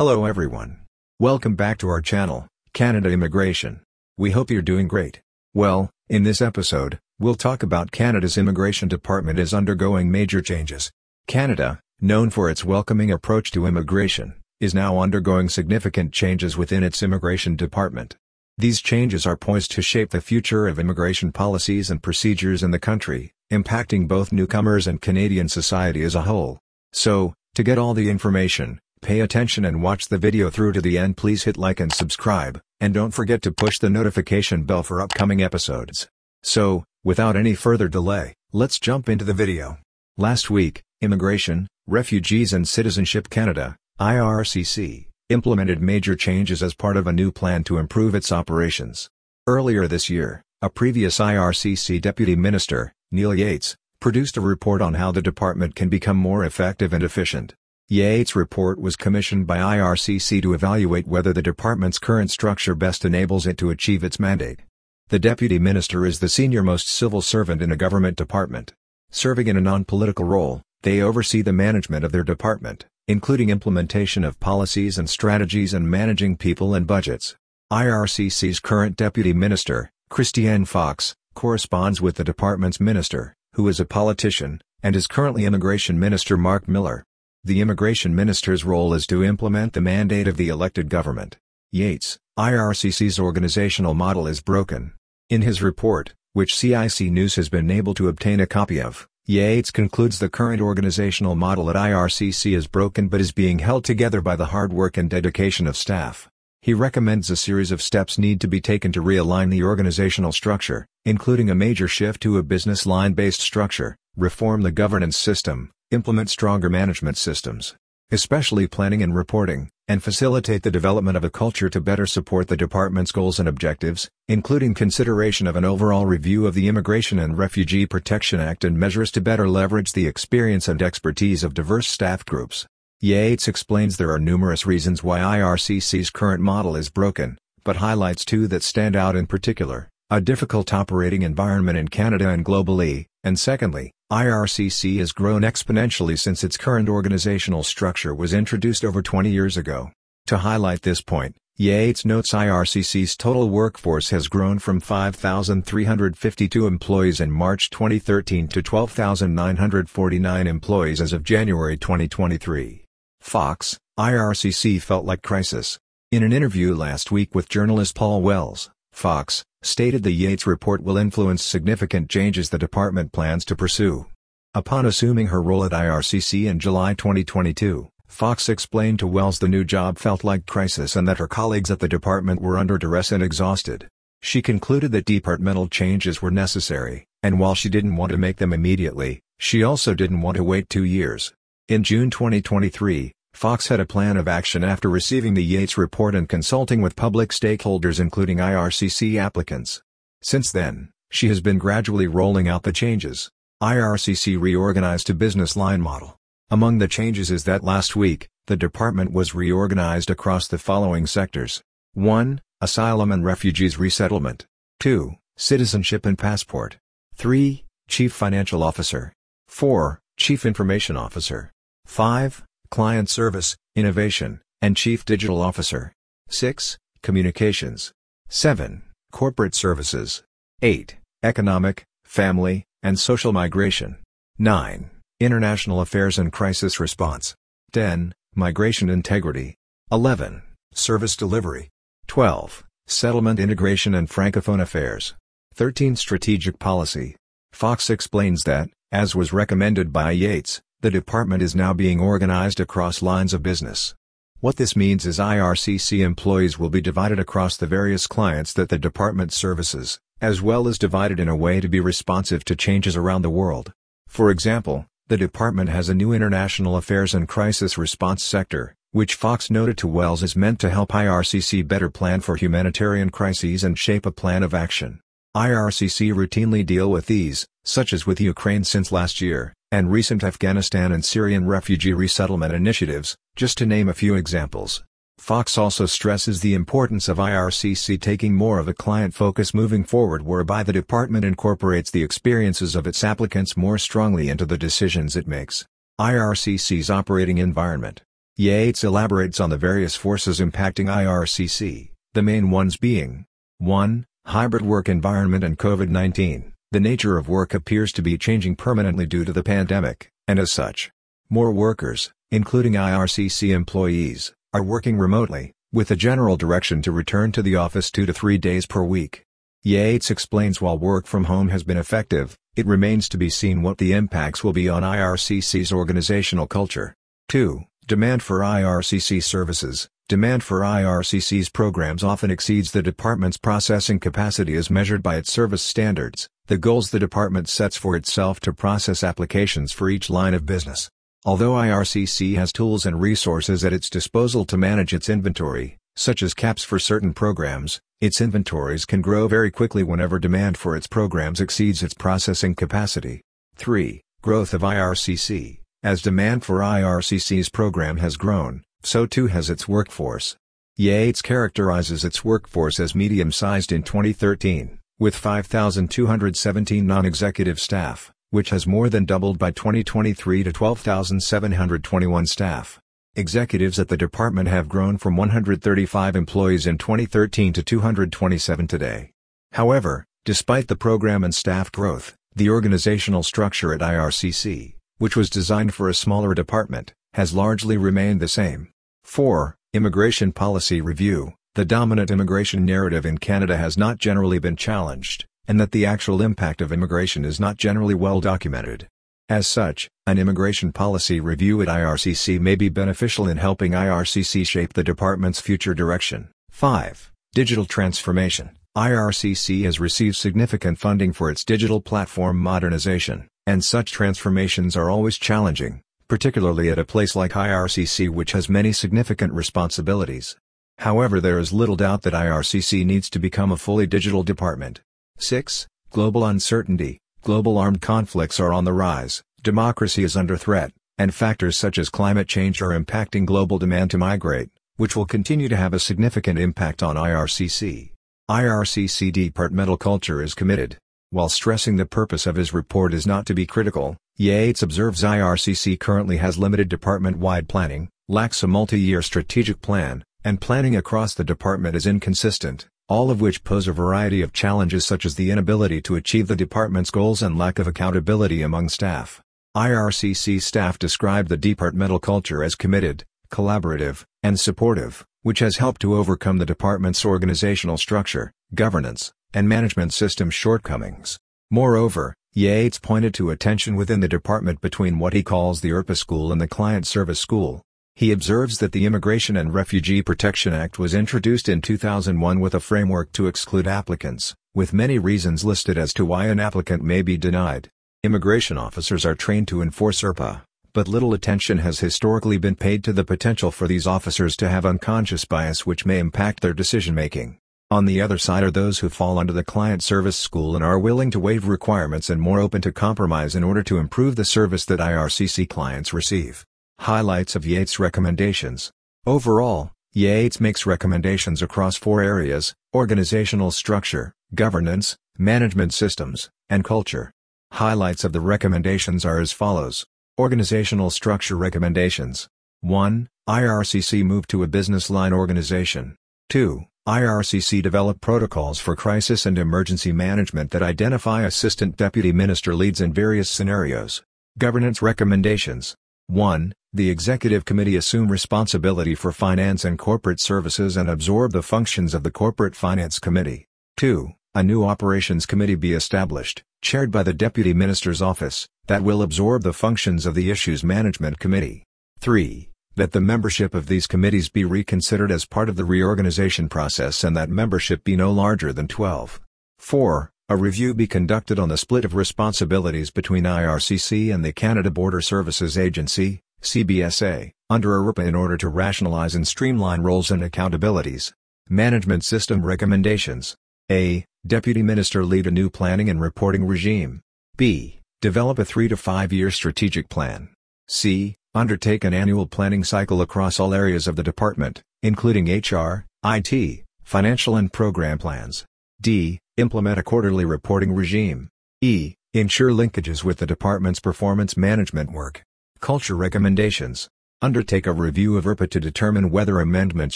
Hello everyone. Welcome back to our channel, Canada Immigration. We hope you're doing great. Well, in this episode, we'll talk about Canada's immigration department is undergoing major changes. Canada, known for its welcoming approach to immigration, is now undergoing significant changes within its immigration department. These changes are poised to shape the future of immigration policies and procedures in the country, impacting both newcomers and Canadian society as a whole. So, to get all the information, pay attention and watch the video through to the end. Please hit like and subscribe, and don't forget to push the notification bell for upcoming episodes. So, without any further delay, let's jump into the video. Last week, Immigration, Refugees and Citizenship Canada, IRCC, implemented major changes as part of a new plan to improve its operations. Earlier this year, a previous IRCC Deputy Minister, Neil Yates, produced a report on how the department can become more effective and efficient. Yates Report was commissioned by IRCC to evaluate whether the department's current structure best enables it to achieve its mandate. The Deputy Minister is the senior-most civil servant in a government department. Serving in a non-political role, they oversee the management of their department, including implementation of policies and strategies and managing people and budgets. IRCC's current Deputy Minister, Christiane Fox, corresponds with the department's minister, who is a politician, and is currently Immigration Minister Mark Miller. The Immigration Minister's role is to implement the mandate of the elected government. Yates, IRCC's organizational model is broken. In his report, which CIC News has been able to obtain a copy of, Yates concludes the current organizational model at IRCC is broken but is being held together by the hard work and dedication of staff. He recommends a series of steps need to be taken to realign the organizational structure, including a major shift to a business line-based structure, reform the governance system, implement stronger management systems, especially planning and reporting, and facilitate the development of a culture to better support the department's goals and objectives, including consideration of an overall review of the Immigration and Refugee Protection Act and measures to better leverage the experience and expertise of diverse staff groups. Yates explains there are numerous reasons why IRCC's current model is broken, but highlights two that stand out in particular: a difficult operating environment in Canada and globally, and secondly, IRCC has grown exponentially since its current organizational structure was introduced over 20 years ago. To highlight this point, Yates notes IRCC's total workforce has grown from 5,352 employees in March 2013 to 12,949 employees as of January 2023. Fox, IRCC felt like crisis. In an interview last week with journalist Paul Wells, Fox stated the Yates Report will influence significant changes the department plans to pursue. Upon assuming her role at IRCC in July 2022, Fox explained to Wells the new job felt like crisis and that her colleagues at the department were under duress and exhausted. She concluded that departmental changes were necessary, and while she didn't want to make them immediately, she also didn't want to wait 2 years. In June 2023, Fox had a plan of action after receiving the Yates Report and consulting with public stakeholders including IRCC applicants. Since then, she has been gradually rolling out the changes. IRCC reorganized to business line model. Among the changes is that last week, the department was reorganized across the following sectors. 1. Asylum and Refugees Resettlement. 2. Citizenship and Passport. 3. Chief Financial Officer. 4. Chief Information Officer. 5. Client Service, Innovation, and Chief Digital Officer. 6. Communications. 7. Corporate Services. 8. Economic, Family, and Social Migration. 9. International Affairs and Crisis Response. 10. Migration Integrity. 11. Service Delivery. 12. Settlement Integration and Francophone Affairs. 13. Strategic Policy. Fox explains that, as was recommended by Yates, the department is now being organized across lines of business. What this means is IRCC employees will be divided across the various clients that the department services, as well as divided in a way to be responsive to changes around the world. For example, the department has a new International Affairs and Crisis Response sector, which Fox noted to Wells is meant to help IRCC better plan for humanitarian crises and shape a plan of action. IRCC routinely deal with these, such as with Ukraine since last year, and recent Afghanistan and Syrian refugee resettlement initiatives, just to name a few examples. Fox also stresses the importance of IRCC taking more of a client focus moving forward, whereby the department incorporates the experiences of its applicants more strongly into the decisions it makes. IRCC's operating environment. Yates elaborates on the various forces impacting IRCC, the main ones being 1. Hybrid work environment and COVID-19. The nature of work appears to be changing permanently due to the pandemic, and as such, more workers, including IRCC employees, are working remotely, with a general direction to return to the office 2 to 3 days per week. Yates explains while work from home has been effective, it remains to be seen what the impacts will be on IRCC's organizational culture. 2. Demand for IRCC services. Demand for IRCC's programs often exceeds the department's processing capacity as measured by its service standards, the goals the department sets for itself to process applications for each line of business. Although IRCC has tools and resources at its disposal to manage its inventory, such as caps for certain programs, its inventories can grow very quickly whenever demand for its programs exceeds its processing capacity. 3. Growth of IRCC. As demand for IRCC's program has grown, so too has its workforce. Yates characterizes its workforce as medium-sized in 2013, with 5,217 non-executive staff, which has more than doubled by 2023 to 12,721 staff. Executives at the department have grown from 135 employees in 2013 to 227 today. However, despite the program and staff growth, the organizational structure at IRCC, which was designed for a smaller department, has largely remained the same. 4. Immigration policy review. The dominant immigration narrative in Canada has not generally been challenged, and that the actual impact of immigration is not generally well documented. As such, an immigration policy review at IRCC may be beneficial in helping IRCC shape the department's future direction. 5. Digital transformation. IRCC has received significant funding for its digital platform modernization, and such transformations are always challenging, particularly at a place like IRCC, which has many significant responsibilities. However, there is little doubt that IRCC needs to become a fully digital department. 6. Global uncertainty. Global armed conflicts are on the rise, democracy is under threat, and factors such as climate change are impacting global demand to migrate, which will continue to have a significant impact on IRCC. IRCC departmental culture is committed. While stressing the purpose of his report is not to be critical, Yates observes IRCC currently has limited department-wide planning, lacks a multi-year strategic plan, and planning across the department is inconsistent, all of which pose a variety of challenges such as the inability to achieve the department's goals and lack of accountability among staff. IRCC staff describe the departmental culture as committed, collaborative, and supportive, which has helped to overcome the department's organizational structure, governance, and management system shortcomings. Moreover, Yates pointed to a tension within the department between what he calls the IRCC school and the client service school. He observes that the Immigration and Refugee Protection Act was introduced in 2001 with a framework to exclude applicants, with many reasons listed as to why an applicant may be denied. Immigration officers are trained to enforce IRCC, but little attention has historically been paid to the potential for these officers to have unconscious bias which may impact their decision-making. On the other side are those who fall under the client service school and are willing to waive requirements and more open to compromise in order to improve the service that IRCC clients receive. Highlights of Yates Recommendations. Overall, Yates makes recommendations across 4 areas: organizational structure, governance, management systems, and culture. Highlights of the recommendations are as follows. Organizational structure recommendations. 1. IRCC move to a business line organization. 2. IRCC develop protocols for crisis and emergency management that identify Assistant Deputy Minister leads in various scenarios. Governance recommendations. 1. The Executive Committee assume responsibility for finance and corporate services and absorb the functions of the Corporate Finance Committee. 2. A new Operations Committee be established, chaired by the Deputy Minister's Office, that will absorb the functions of the Issues Management Committee. 3. That the membership of these committees be reconsidered as part of the reorganization process and that membership be no larger than 12. 4. A review be conducted on the split of responsibilities between IRCC and the Canada Border Services Agency, CBSA, under IRCC in order to rationalize and streamline roles and accountabilities. Management System Recommendations. A. Deputy Minister lead a new planning and reporting regime. B. Develop a 3 to 5 year strategic plan. C. Undertake an annual planning cycle across all areas of the department, including HR, IT, financial and program plans. D. Implement a quarterly reporting regime. E. Ensure linkages with the department's performance management work. Culture recommendations. Undertake a review of IRCC to determine whether amendments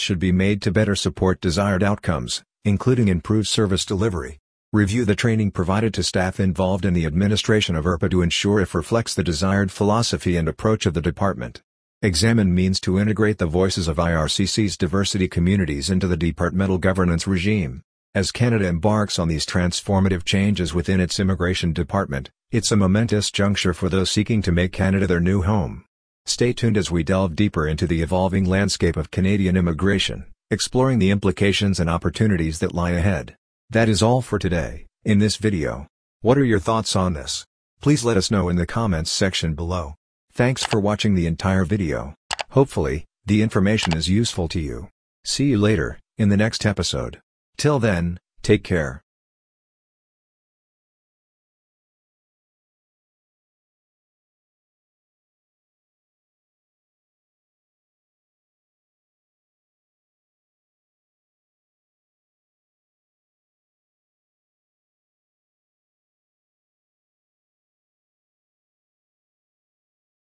should be made to better support desired outcomes, including improved service delivery. Review the training provided to staff involved in the administration of IRCC to ensure it reflects the desired philosophy and approach of the department. Examine means to integrate the voices of IRCC's diversity communities into the departmental governance regime. As Canada embarks on these transformative changes within its immigration department, it's a momentous juncture for those seeking to make Canada their new home. Stay tuned as we delve deeper into the evolving landscape of Canadian immigration, exploring the implications and opportunities that lie ahead. That is all for today, in this video. What are your thoughts on this? Please let us know in the comments section below. Thanks for watching the entire video. Hopefully, the information is useful to you. See you later, in the next episode. Till then, take care.